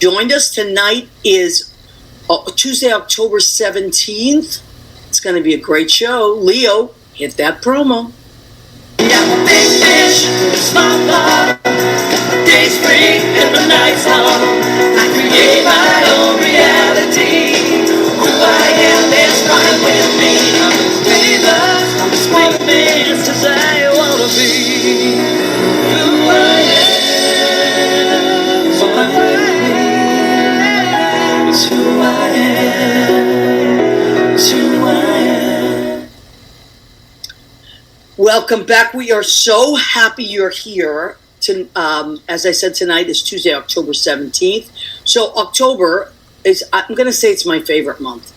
joined us. Tonight is Tuesday, October 17th. It's going to be a great show. Leo, hit that promo. I'm a big fish in a small pond. Day's free and the night's long. I create my own reality. Who I am is fine with me. I'm a dreamer, I'm a swimming just as I wanna be. Who I am is fine with me. It's who I am. It's who I am. Welcome back. We are so happy you're here. As I said, tonight is Tuesday, October 17th. So October is, I'm going to say it's my favorite month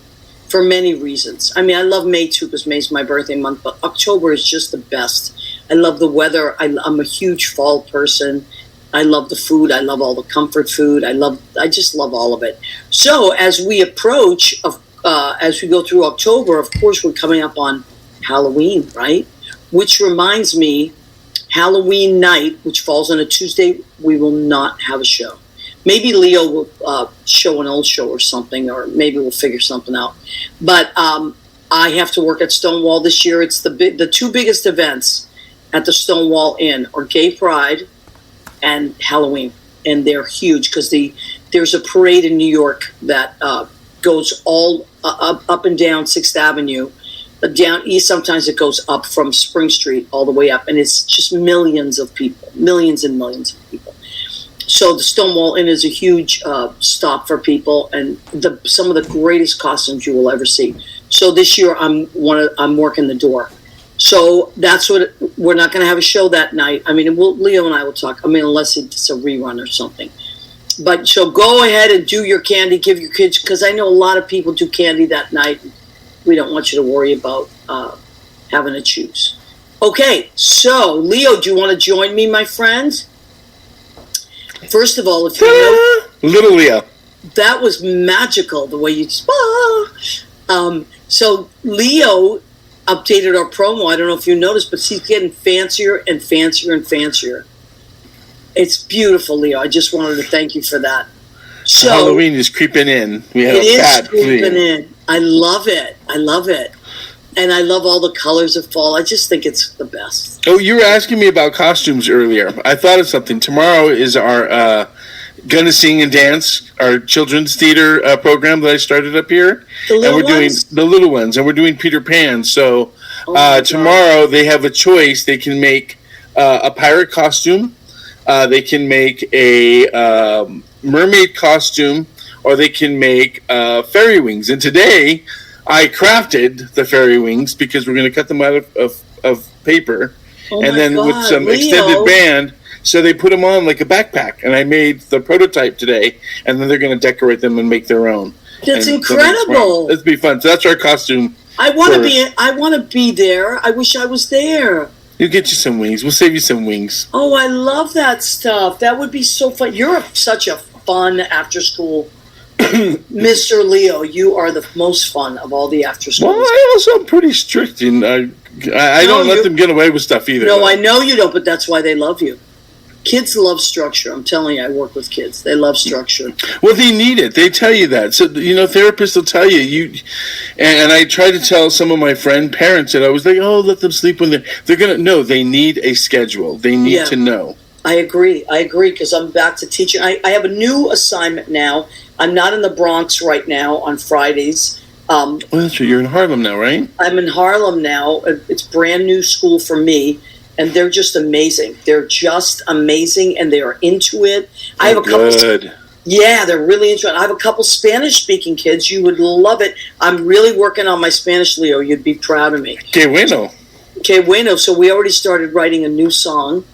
for many reasons. I mean, I love May too because May's my birthday month, but October is just the best. I love the weather. I'm a huge fall person. I love the food. I love all the comfort food. I just love all of it. So as we approach, as we go through October, of course, we're coming up on Halloween, right? Which reminds me, Halloween night, which falls on a Tuesday, we will not have a show. Maybe Leo will show an old show or something, or maybe we'll figure something out. But I have to work at Stonewall this year. It's the two biggest events at the Stonewall Inn are Gay Pride and Halloween, and they're huge because there's a parade in New York that goes all up and down 6th Avenue. Down east, sometimes it goes up from Spring Street all the way up, and it's just millions of people, millions and millions of people. So the Stonewall Inn is a huge stop for people, and some of the greatest costumes you will ever see. So this year, I'm working the door. So that's what we're not going to have a show that night. I mean, Leo and I will talk. I mean, unless it's a rerun or something. But so go ahead and do your candy, give your kids, because I know a lot of people do candy that night. We don't want you to worry about having to choose. Okay, so Leo, do you want to join me, my friend? First of all, if you know, little Leo, that was magical the way you. So Leo updated our promo. I don't know if you noticed, but he's getting fancier and fancier and fancier. It's beautiful, Leo. I just wanted to thank you for that. So Halloween is creeping in. We have it a is creeping in. I love it. I love it. And I love all the colors of fall. I just think it's the best. Oh, you were asking me about costumes earlier. I thought of something. Tomorrow is our Gonna Sing and Dance, our children's theater program that I started up here. The little and we're ones? doing the little ones, and we're doing Peter Pan. So tomorrow they have a choice. They can make a pirate costume. They can make a mermaid costume, or they can make fairy wings. And today, I crafted the fairy wings because we're going to cut them out of paper, and then with some extended band, so they put them on like a backpack. And I made the prototype today, and then they're going to decorate them and make their own. That's incredible. It'll be fun. So that's our costume. I want to be there. I wish I was there. You'll get you some wings. We'll save you some wings. Oh, I love that stuff. That would be so fun. You're such a fun after school. Mr. Leo, you are the most fun of all the after schools. Well, I also am pretty strict, and I don't let them get away with stuff either. No, I know you don't, but that's why they love you. Kids love structure. I'm telling you, I work with kids. They love structure. Well, they need it. They tell you that. So, therapists will tell you. And I try to tell some of my parents that I was like, oh, let them sleep when they're going to. No, they need a schedule. They need to know. I agree because I'm back to teaching. I have a new assignment now. I'm not in the Bronx right now on Fridays. Well, that's right. You're in Harlem now, right? I'm in Harlem now. It's brand new school for me, and they're just amazing. They're just amazing, and they are into it. I have a couple. Yeah, they're really into it. I have a couple Spanish-speaking kids. You would love it. I'm really working on my Spanish, Leo. You'd be proud of me. Que bueno. Que bueno. So we already started writing a new song.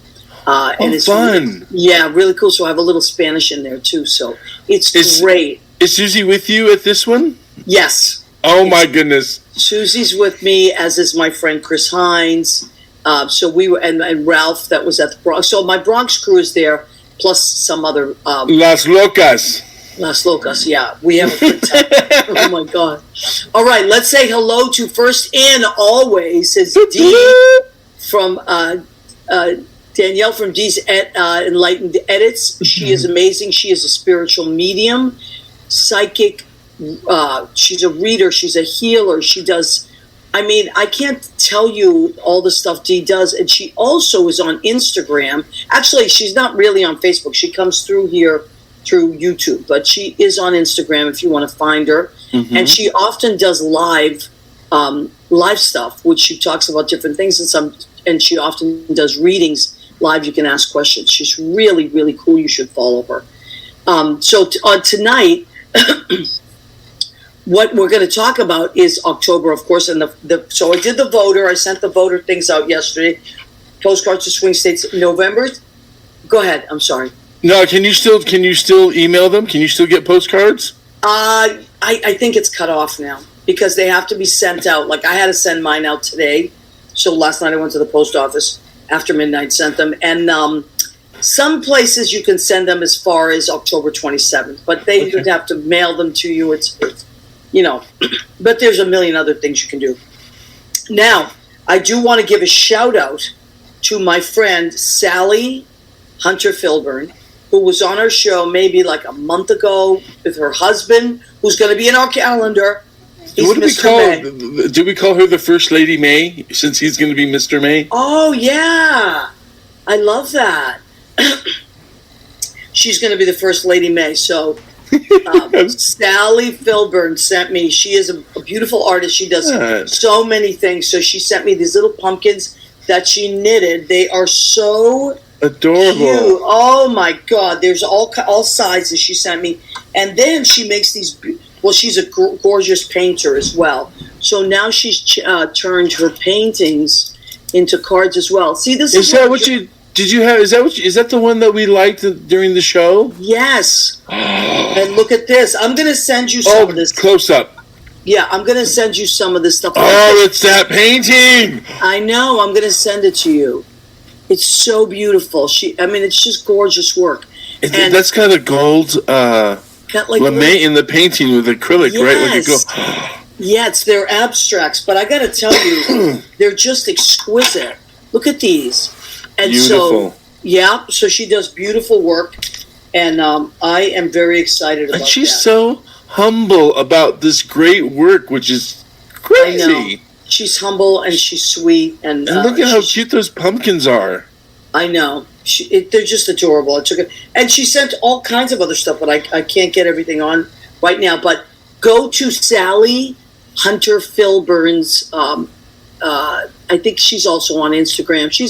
And it's fun. Really cool. So I have a little Spanish in there too. So it's great. Is Susie with you at this one? Yes. Oh my goodness. Susie's with me, as is my friend Chris Hines. So we were, and Ralph that was at the Bronx. So my Bronx crew is there, plus some other. Las Locas. Las Locas, yeah. We have a good time. Oh my God. All right, let's say hello to first and always is Dee from Danielle from Dee's Enlightened Edits. She is amazing. She is a spiritual medium, psychic. She's a reader. She's a healer. She does. I mean, I can't tell you all the stuff Dee does. And she also is on Instagram. Actually, she's not really on Facebook. She comes through here through YouTube, but she is on Instagram if you want to find her. Mm-hmm. And she often does live stuff, which she talks about different things and she often does readings live. You can ask questions. She's really, really cool. You should follow her. So on tonight, what we're going to talk about is October, of course, and so I did the voter. I sent the voter things out yesterday. Postcards to swing states. November. Go ahead. I'm sorry. No, can you still email them? Can you still get postcards? I think it's cut off now because they have to be sent out. Like I had to send mine out today. So last night I went to the post office after midnight, sent them, and some places you can send them as far as October 27th, but they would have to mail them to you. It's but there's a million other things you can do. Now, I do want to give a shout out to my friend Sally Hunter Filburn, who was on our show maybe like a month ago with her husband, who's going to be in our calendar. What do we call? Do we call her the First Lady May since he's going to be Mr. May? Oh yeah, I love that. She's going to be the First Lady May. So Sally Filburn sent me. She is a beautiful artist. She does so many things. So she sent me these little pumpkins that she knitted. They are so adorable. Cute. Oh my God! There's all sizes she sent me, and then she makes these. Well, she's a gorgeous painter as well. So now she's turned her paintings into cards as well. See, this is that what you did you have? Is that the one that we liked during the show? Yes. And look at this. I'm going to send you some of this. Close up. Yeah, I'm going to send you some of this stuff. Oh, it's that painting. I know. I'm going to send it to you. It's so beautiful. It's just gorgeous work. That's kind of gold. Lame in the painting with acrylic, yes. Right? Like you go. Yes, they're abstracts, but I got to tell you, they're just exquisite. Look at these. And beautiful. So she does beautiful work, and I am very excited about that. And she's so humble about this great work, which is crazy. I know. She's humble and she's sweet, and look at how cute those pumpkins are. I know. They're just adorable. I took it, and she sent all kinds of other stuff, but I can't get everything on right now. But go to Sally Hunter Filburn's. I think she's also on Instagram. She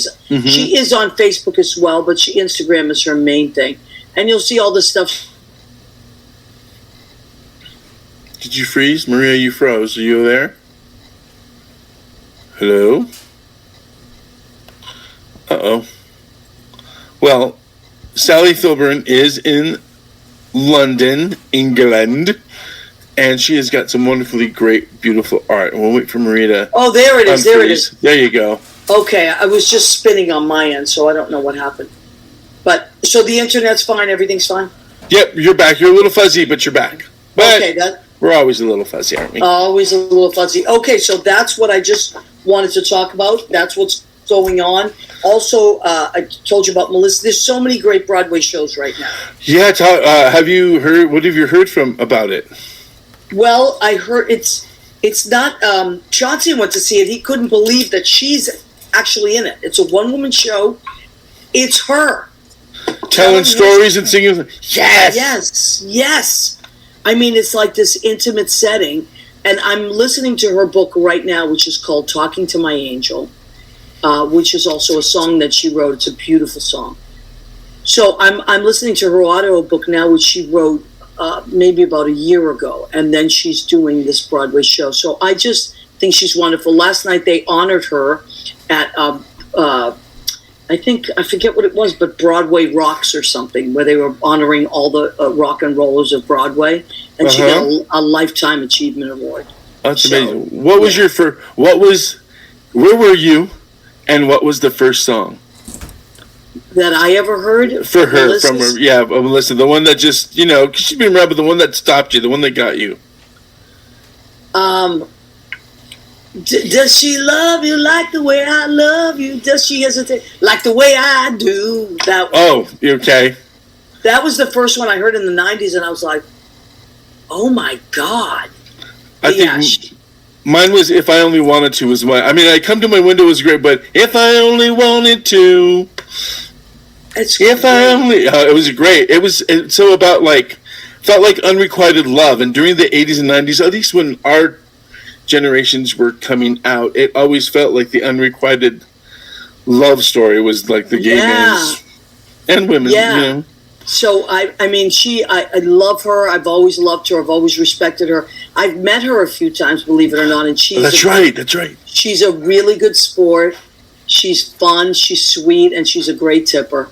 is on Facebook as well, but Instagram is her main thing, and you'll see all this stuff. Did you freeze, Maria? You froze. Are you there? Hello. Uh-oh. Well, Sally Filburn is in London, England, and she has got some wonderfully great, beautiful art. We'll wait for Maria to... Oh, there it is. There it is. There you go. Okay, I was just spinning on my end, so I don't know what happened. But, so the internet's fine? Everything's fine? Yep, you're back. You're a little fuzzy, but you're back. But okay, we're always a little fuzzy, aren't we? Always a little fuzzy. Okay, so that's what I just wanted to talk about. That's what's going on. Also, I told you about Melissa. There's so many great Broadway shows right now. Yeah, have you heard? What have you heard about it? Well, I heard it's not. Chauncey went to see it. He couldn't believe that she's actually in it. It's a one-woman show. It's her telling stories and singing. Yes. I mean, it's like this intimate setting, and I'm listening to her book right now, which is called "Talking to My Angel." Which is also a song that she wrote. It's a beautiful song. So I'm listening to her audio book now, which she wrote maybe about a year ago, and then she's doing this Broadway show. So I just think she's wonderful. Last night they honored her at I forget what it was, but Broadway Rocks or something, where they were honoring all the rock and rollers of Broadway, and she got a Lifetime Achievement Award. That's amazing. What was where were you? And what was the first song that I ever heard for her? Melissa's? From her, yeah, Melissa, the one that just because she's been around, but the one that stopped you, the one that got you. Does she love you like the way I love you? Does she hesitate like the way I do? Okay. That was the first one I heard in the 90s, and I was like, oh my God. I think mine was If I Only Wanted To was my, I mean, I Come to My Window was great, but If I Only Wanted To. If I only, it was great. It's so about felt like unrequited love. And during the 80s and 90s, at least when our generations were coming out, it always felt like the unrequited love story was like the gay men's and women. Yeah. You know? So I mean, I love her. I've always loved her. I've always respected her. I've met her a few times, believe it or not, and That's right. She's a really good sport. She's fun. She's sweet, and she's a great tipper.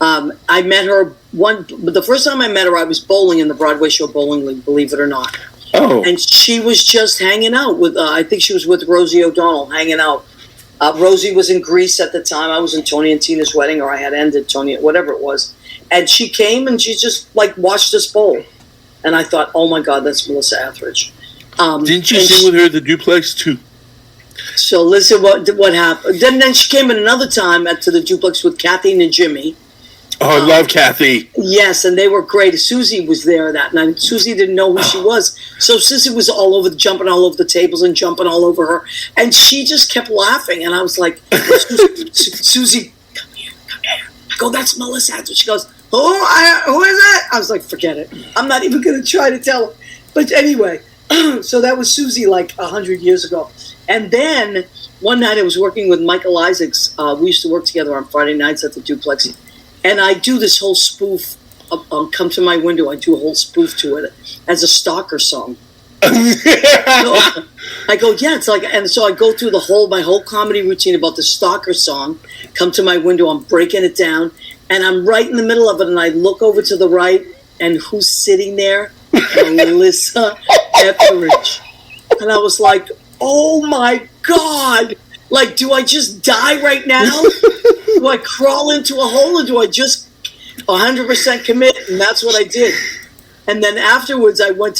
I met her the first time I met her, I was bowling in the Broadway show Bowling League, believe it or not. Oh. And she was just hanging out with, I think she was with Rosie O'Donnell, hanging out. Rosie was in Greece at the time. I was in Tony and Tina's wedding, or I had ended Tony, whatever it was. And she came and she just watched us bowl. And I thought, oh my God, that's Melissa Etheridge. Didn't you sing with her at the Duplex too? So listen, what happened? Then she came in another time to the Duplex with Kathy and Jimmy. Oh, I love Kathy. Yes, and they were great. Susie was there that night. Susie didn't know who she was. So Sissy was jumping all over the tables and jumping all over her. And she just kept laughing. And I was like, Susie, come here. I go, that's Melissa. She goes, who is it? I was like, forget it. I'm not even going to try to tell her. But anyway, so that was Susie 100 years ago. And then one night I was working with Michael Isaacs. We used to work together on Friday nights at the Duplex. And I do this whole spoof, Come to My Window, I do a whole spoof to it as a stalker song. So I go, yeah, it's and so I go through my whole comedy routine about the stalker song, Come to My Window, I'm breaking it down, and I'm right in the middle of it, and I look over to the right, and who's sitting there? Melissa Etheridge. And I was like, oh my God, do I just die right now? Do I crawl into a hole, or do I just 100% commit? And that's what I did. And then afterwards, I went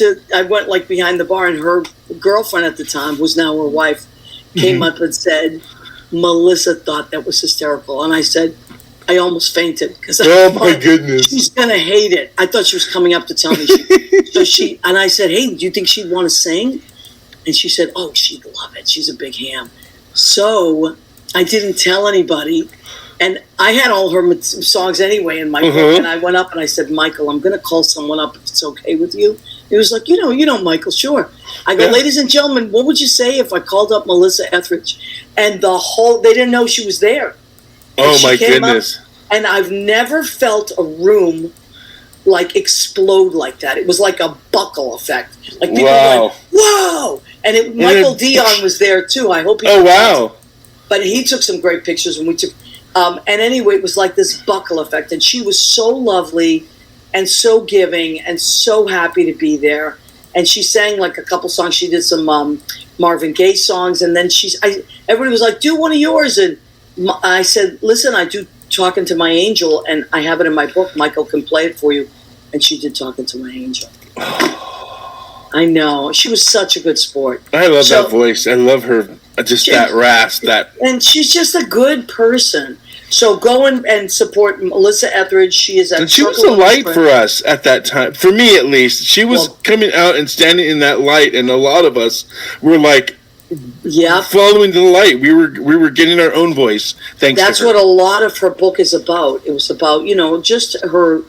behind the bar, and her girlfriend at the time, was now her wife, came up and said, Melissa thought that was hysterical. And I said, I almost fainted because my goodness, she's gonna hate it. I thought she was coming up to tell me. And I said, hey, do you think she'd want to sing? And she said, oh, she'd love it. She's a big ham. So I didn't tell anybody. And I had all her songs anyway in my book, and I went up and I said, Michael, I'm going to call someone up if it's okay with you. He was like, you know, Michael, sure. I go, ladies and gentlemen, what would you say if I called up Melissa Etheridge? And they didn't know she was there. Oh, my goodness. And I've never felt a room explode like that. It was like a buckle effect. People went, whoa! And Michael Dion was there too. I hope he But he took some great pictures, and we took... and anyway, it was like this buckle effect. And she was so lovely and so giving and so happy to be there. And she sang a couple songs. She did some Marvin Gaye songs. And then everybody was like, do one of yours. And I said, listen, I do Talking to My Angel, and I have it in my book. Michael can play it for you. And she did Talking to My Angel. I know. She was such a good sport. I love that voice. I love her. Just that rasp. And she's just a good person. So go and support Melissa Etheridge. She is and she was a light for us at that time. For me, at least. She was coming out and standing in that light, and a lot of us were following the light. We were getting our own voice. Thanks. That's to her. what a lot of her book is about. It was about just her,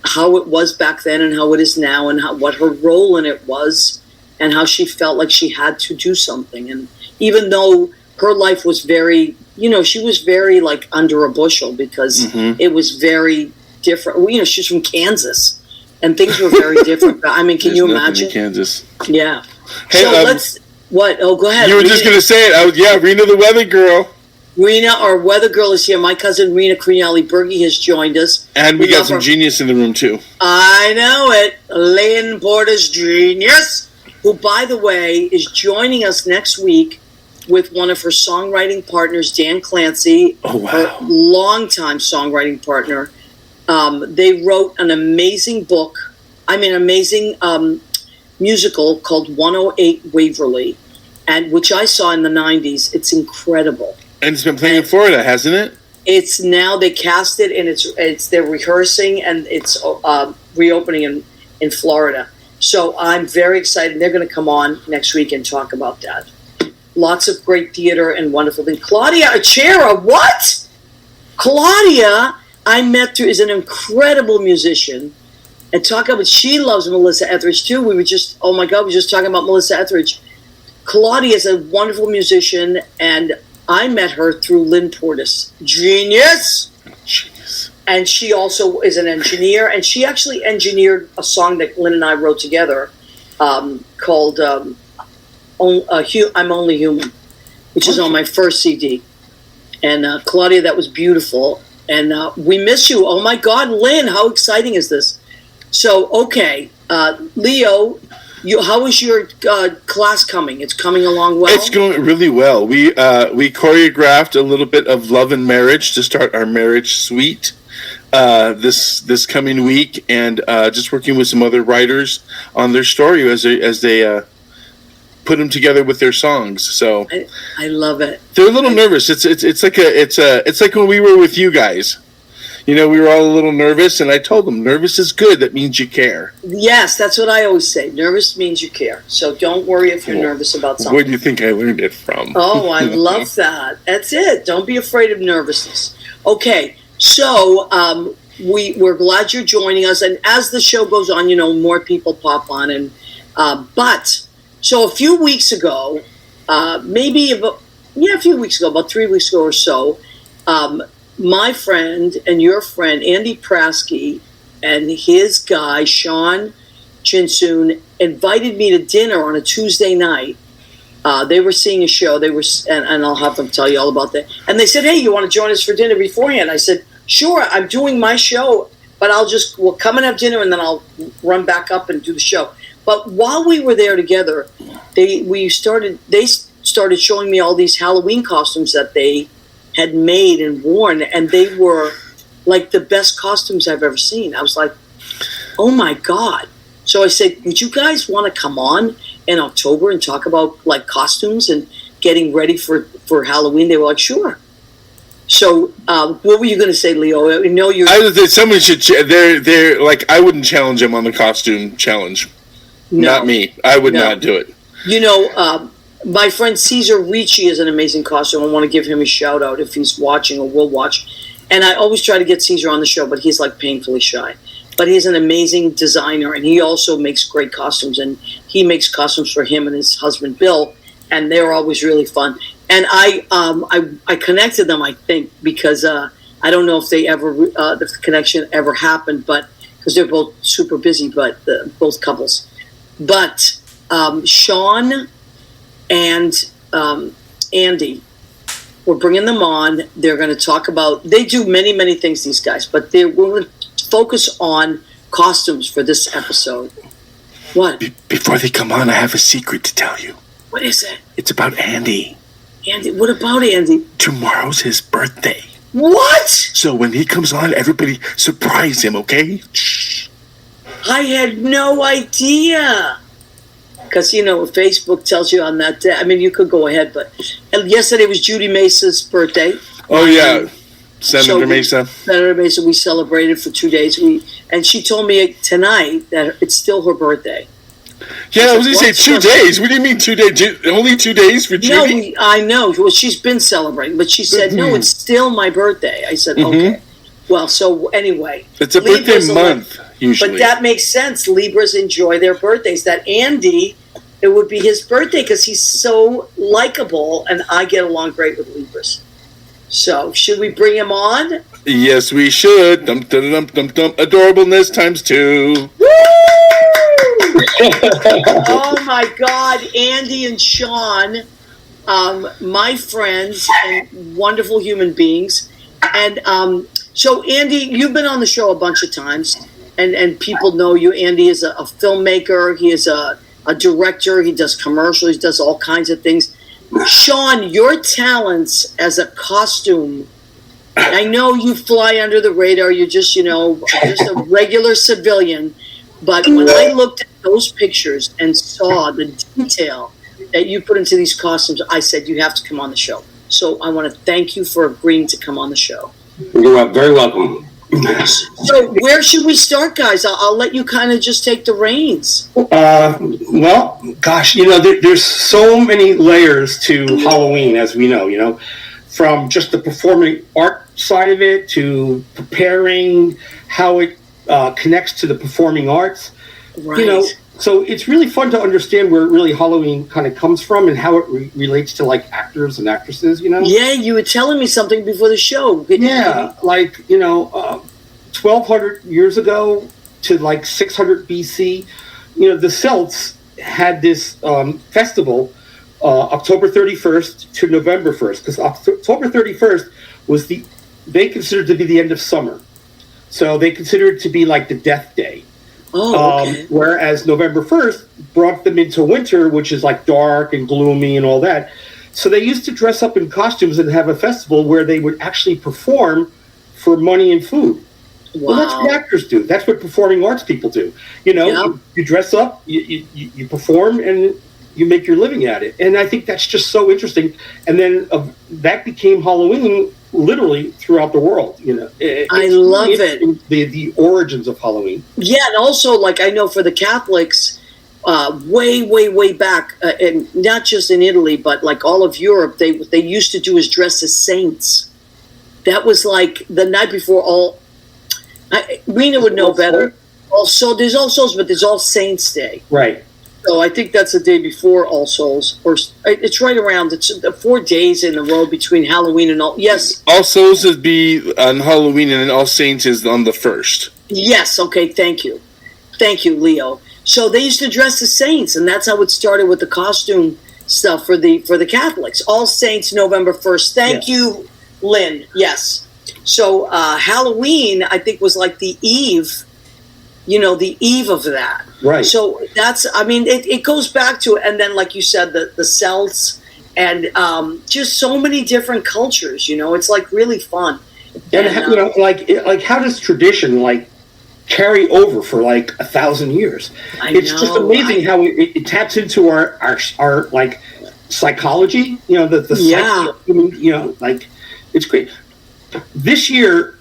how it was back then and how it is now, and what her role in it was, and how she felt like she had to do something. And even though her life was very, she was very under a bushel, because it was very different. She's from Kansas, and things were very different. I mean, can you imagine? In Kansas. Yeah. Hey, so what? Oh, go ahead. You were just going to say it. Rena the Weather Girl. Rena, our weather girl, is here. My cousin Rena Crinelli-Berge has joined us. And we got some genius in the room, too. I know it. Lynn Porter's genius, who, by the way, is joining us next week with one of her songwriting partners, Dan Clancy, her longtime songwriting partner. They wrote an amazing musical called 108 Waverly. and which I saw in the 90s. It's incredible. And it's been playing in Florida, hasn't it? It's now they cast it, and they're rehearsing, and it's reopening in Florida. So I'm very excited. They're going to come on next week and talk about that. Lots of great theater and wonderful things. Claudia Achera, what? Claudia, I met through, is an incredible musician. And talk about, she loves Melissa Etheridge too. We were just, oh my God, we were just talking about Melissa Etheridge. Claudia is a wonderful musician, and I met her through Lynn Portis. Genius! Jeez. And she also is an engineer, and she actually engineered a song that Lynn and I wrote together called I'm Only Human, which is on my first CD. And Claudia, that was beautiful. And we miss you. Oh my God, Lynn, how exciting is this? So, okay, Leo, how is your class coming? It's coming along well? It's going really well. We choreographed a little bit of Love and Marriage to start our marriage suite this coming week, and just working with some other writers on their story as they put them together with their songs. So I love it. They're a little nervous. It's like when we were with you guys. You know, we were all a little nervous, and I told them, nervous is good. That means you care. Yes, that's what I always say. Nervous means you care. So don't worry if you're nervous about something. Where do you think I learned it from? Oh, I love that. That's it. Don't be afraid of nervousness. Okay, so we're glad you're joining us. And as the show goes on, you know, more people pop on. And so a few weeks ago, a few weeks ago, about 3 weeks ago or so, my friend and your friend, Andy Praskai, and his guy, Sean Cinsoon, invited me to dinner on a Tuesday night. They were seeing a show. And I'll have them tell you all about that. And they said, hey, you want to join us for dinner beforehand? I said, sure, I'm doing my show, but we'll come and have dinner, and then I'll run back up and do the show. But while we were there together, they started showing me all these Halloween costumes that they had made and worn, and they were like the best costumes I've ever seen. I was like, oh my God. So I said, would you guys want to come on in October and talk about like costumes and getting ready for Halloween? They were like, sure. So what were you going to say, Leo? I know you're... I would say somebody should... They're like, I wouldn't challenge them on the costume challenge. No, not me. I would not do it. You know... my friend Cesar Ricci is an amazing costume. I want to give him a shout out if he's watching or will watch. And I always try to get Cesar on the show, but he's like painfully shy. But he's an amazing designer, and he also makes great costumes. And he makes costumes for him and his husband Bill, and they're always really fun. And I connected them, I think, because I don't know if the connection ever happened, but because they're both super busy, but both couples. But Sean and Andy, we're bringing them on. They're going to talk about, they do many, many things, these guys, but we're going to focus on costumes for this episode. What? Before they come on, I have a secret to tell you. What is it? It's about Andy. Andy? What about Andy? Tomorrow's his birthday. What? So when he comes on, everybody surprise him, okay? Shh. I had no idea. Because, you know, Facebook tells you on that day. I mean, you could go ahead, but yesterday was Judy Mesa's birthday. Oh, yeah. Senator Mesa. Senator Mesa, we celebrated for 2 days. And she told me tonight that it's still her birthday. Yeah, I was going to say 2 days. What do you mean 2 days? Only 2 days for Judy? No, I know. Well, she's been celebrating, but she said, no, it's still my birthday. I said, okay. Well, so anyway. It's a birthday month, usually. But that makes sense. Libras enjoy their birthdays. That Andy, it would be his birthday because he's so likable, and I get along great with Libras. So, should we bring him on? Yes, we should. Dum, dum, dum, dum, dum. Adorableness times 2. Woo! Oh, my God. Andy and Sean, my friends and wonderful human beings. And so, Andy, you've been on the show a bunch of times, and people know you. Andy is a filmmaker. He is a director. He does commercials. He does all kinds of things. Sean, your talents as a costume, I know you fly under the radar. You're just, just a regular civilian. But when I looked at those pictures and saw the detail that you put into these costumes, I said you have to come on the show. So I want to thank you for agreeing to come on the show. You're very welcome. So where should we start, guys? I'll let you kind of just take the reins. Well, gosh, there's so many layers to Halloween, as we know, from just the performing art side of it to preparing, how it connects to the performing arts. Right. So it's really fun to understand where really Halloween kind of comes from and how it relates to like actors and actresses, Yeah, you were telling me something before the show. Yeah, 1,200 years ago to like 600 BC, the Celts had this festival October 31st to November 1st, because October 31st was they considered to be the end of summer. So they considered it to be like the death day. Oh, okay. Whereas November 1st brought them into winter, which is like dark and gloomy and all that. So they used to dress up in costumes and have a festival where they would actually perform for money and food. Wow. Well, that's what actors do. That's what performing arts people do. You dress up, you perform, and you make your living at it. And I think that's just so interesting. And then that became Halloween literally throughout the world. I love it. The origins of Halloween. Yeah, and also, like, I know for the Catholics, way back, and not just in Italy, but like all of Europe, they used to do is dress as saints. That was like the night before Rena would know better. Also, there's All Souls, but there's All Saints Day. Right. So I think that's the day before All Souls, or it's right around. It's 4 days in a row between Halloween and all. Yes. All Souls would be on Halloween, and then All Saints is on the 1st. Yes. Okay. Thank you, Leo. So they used to dress as saints, and that's how it started with the costume stuff for the Catholics. All Saints, November 1st. Thank you, Lynn. Yes. So Halloween, I think, was like the eve. The eve of that. Right. So that's, it goes back to, and then like you said, the Celts and just so many different cultures, it's like really fun. And how does tradition carry over for 1,000 years? It's just amazing how it taps into our psychology, the psyche, it's great. This year,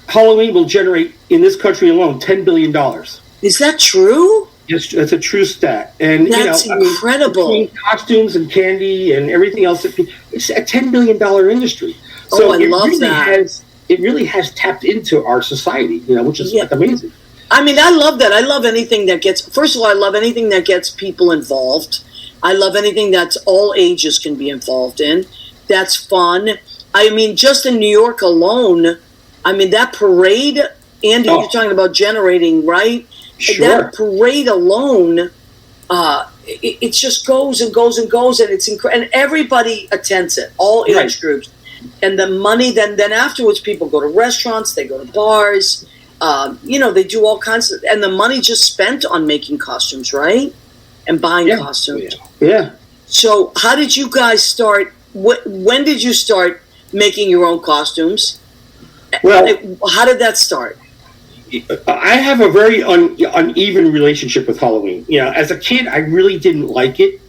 Halloween will generate, in this country alone, $10 billion. Is that true? It's a true stat. And that's incredible. Between costumes and candy and everything else, it's a $10 billion industry. So I love that. It really has tapped into our society, which is amazing. I love that. I love anything that gets, first of all, I love anything that gets people involved. I love anything that's all ages can be involved in. That's fun. Just in New York alone, that parade, Andy, you're talking about generating, right? Sure. That parade alone, it just goes and goes and goes, and it's and everybody attends it, all age groups. And the money, then afterwards, people go to restaurants, they go to bars, they do all kinds of, and the money just spent on making costumes, right? And buying costumes. Yeah. So how did you guys start? When did you start making your own costumes? Well, how did that start? I have a very uneven relationship with Halloween. As a kid, I really didn't like it.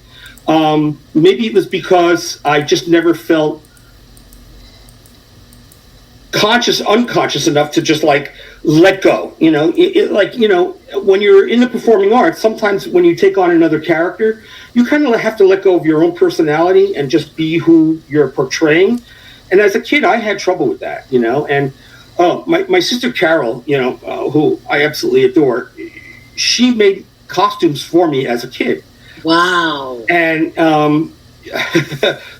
Maybe it was because I just never felt unconscious enough to just let go. When you're in the performing arts, sometimes when you take on another character, you kind of have to let go of your own personality and just be who you're portraying. And as a kid, I had trouble with that, and my sister Carol, who I absolutely adore, she made costumes for me as a kid. Wow. And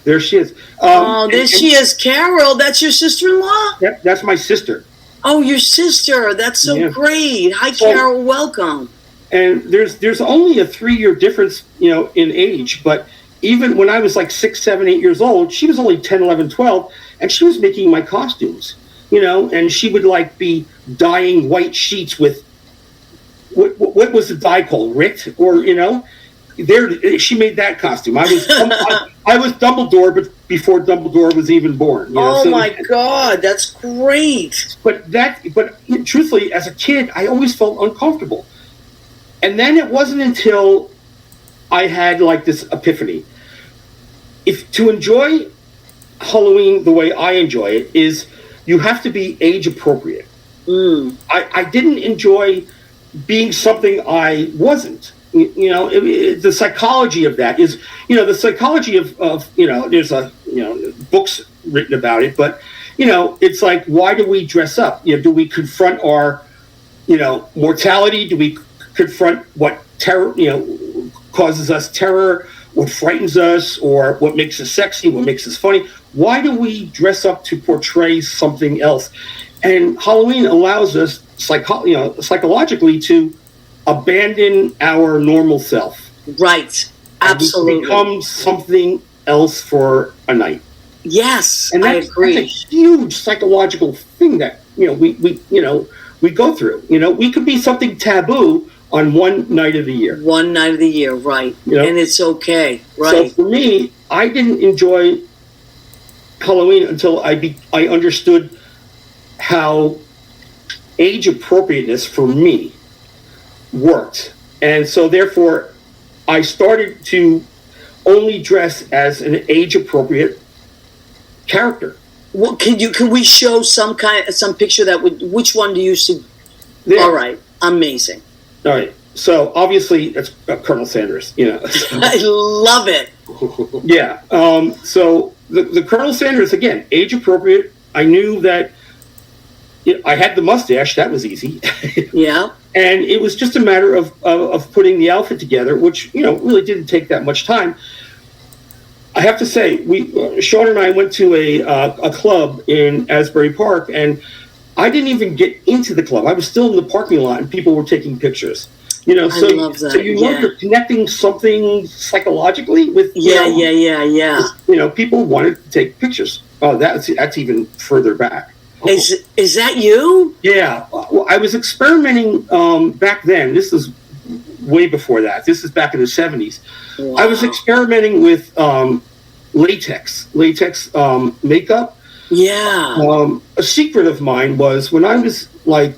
there she is. She is, Carol. That's your sister-in-law? That's my sister. Oh, your sister. That's so great. Hi, Carol. Welcome. And there's only a 3-year difference, in age, but even when I was 6, 7, 8 years old, she was only 10, 11, 12, and she was making my costumes, and she would be dyeing white sheets with, what was the dye called? Rick? Or, she made that costume. I was Dumbledore, but before Dumbledore was even born. My God, that's great. But truthfully, as a kid, I always felt uncomfortable. And then it wasn't until I had like this epiphany. If to enjoy Halloween the way I enjoy it is you have to be age appropriate. I didn't enjoy being something I wasn't. The psychology of that is, the psychology of there's books written about it, but, it's like, why do we dress up? Do we confront our, mortality? Do we confront what terror, causes us terror, what frightens us, or what makes us sexy, what makes us funny? Why do we dress up to portray something else? And Halloween allows us psychologically to abandon our normal self. Right. Absolutely. Become something else for a night. Yes, and I agree. That's a huge psychological thing that we go through. We could be something taboo on one night of the year. One night of the year, right? And it's okay, right? So for me, I didn't enjoy Halloween until I understood how age appropriateness for me worked, and so therefore I started to only dress as an age appropriate character. Well, can we show some picture that would? Which one do you see? Yeah. All right, amazing. All right, so obviously it's Colonel Sanders. I love it. Yeah. So the Colonel Sanders, again, age appropriate. I knew that I had the mustache. That was easy. Yeah. And it was just a matter of putting the outfit together, which really didn't take that much time. I have to say, Sean and I went to a club in Asbury Park, and I didn't even get into the club. I was still in the parking lot, and people were taking pictures. I love that. So know you're connecting something psychologically with yeah. People wanted to take pictures. Oh, that's even further back. Is that you? Yeah. Well, I was experimenting back then. This is way before that. This is back in the 70s. Wow. I was experimenting with latex makeup. Yeah. A secret of mine was when I was like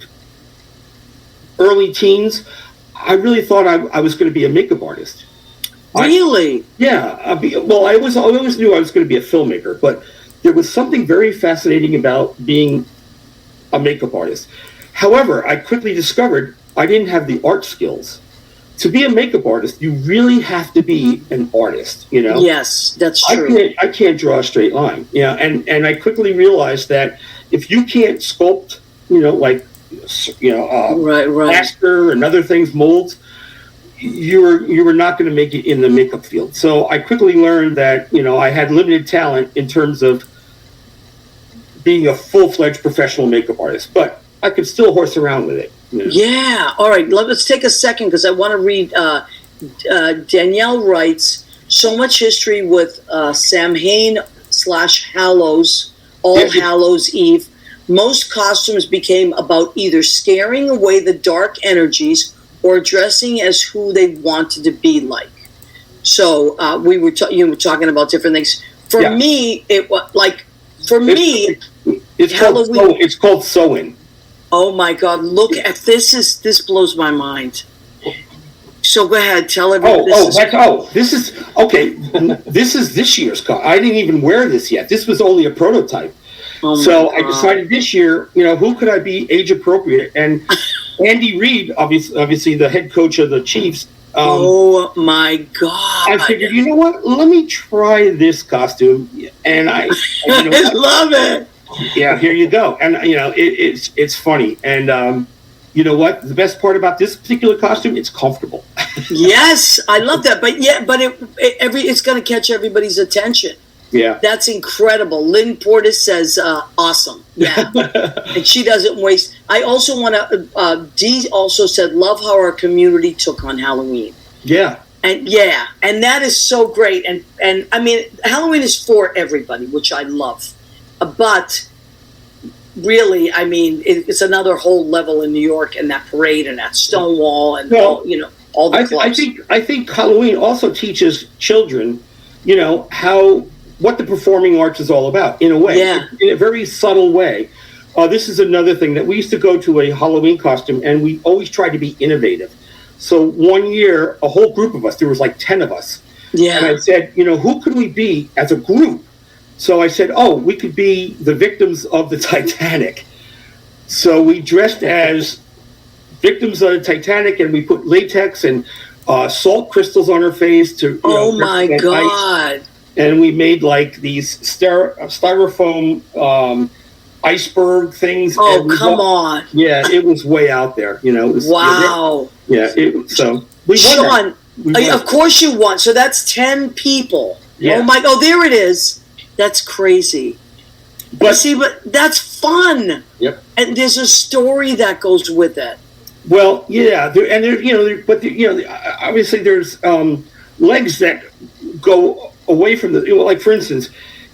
early teens, I really thought I was going to be a makeup artist. Really? I always knew I was going to be a filmmaker, but there was something very fascinating about being a makeup artist. However, I quickly discovered I didn't have the art skills. To be a makeup artist, you really have to be an artist, Yes, that's true. I can't draw a straight line, and I quickly realized that if you can't sculpt, plaster and other things, molds, you were not going to make it in the makeup field. So I quickly learned that, I had limited talent in terms of being a full-fledged professional makeup artist, but I could still horse around with it. Yeah. All right. Let's take a second because I want to read. Danielle writes, so much history with Samhain / Hallows, Hallows Eve. Most costumes became about either scaring away the dark energies or dressing as who they wanted to be like. So you were talking about different things. For me, it was like, it's Halloween. It's called sewing. Oh my God! Look at this. This blows my mind. So go ahead, tell everyone. This is okay. This is this year's costume. I didn't even wear this yet. This was only a prototype. So I decided this year, who could I be age appropriate? And Andy Reid, obviously the head coach of the Chiefs. Oh my God! I figured, you know what? Let me try this costume, and I love it. Yeah, here you go. And it's funny. And you know what? The best part about this particular costume, it's comfortable. Yes, I love that. But it's going to catch everybody's attention. Yeah, that's incredible. Lynn Portis says, "Awesome." Yeah, and she doesn't waste. I also want to. Dee also said, "Love how our community took on Halloween." Yeah. And that is so great. And I mean, Halloween is for everybody, which I love. But really, I mean, it's another whole level in New York, and that parade and that Stonewall and all the clubs. I think Halloween also teaches children, what the performing arts is all about in a way, in a very subtle way. This is another thing that we used to go to a Halloween costume, and we always tried to be innovative. So one year, a whole group of us, there was like 10 of us. Yeah. And I said, who could we be as a group? So I said, we could be the victims of the Titanic. So we dressed as victims of the Titanic, and we put latex and salt crystals on our face to. Oh my God! Ice. And we made like these styrofoam iceberg things. Oh, come on! Yeah, it was way out there. It was, wow. Yeah. So we won. Sean, of course you won. So that's 10 people. Yeah. Oh my! Oh, there it is. That's crazy. But that's fun. Yep. And there's a story that goes with it. Well, yeah, obviously there's legs that go away from like for instance,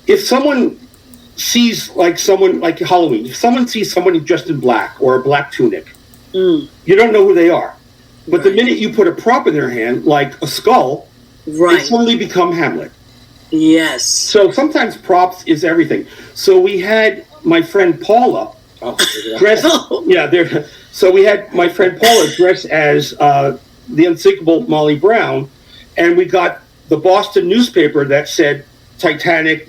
if someone sees someone like Halloween, if someone sees someone dressed in black or a black tunic, you don't know who they are. But the minute you put a prop in their hand, like a skull, they suddenly become Hamlet. Yes. So sometimes props is everything. So we had my friend Paula dressed. So we had my friend Paula dressed as the unsinkable Molly Brown, and we got the Boston newspaper that said Titanic,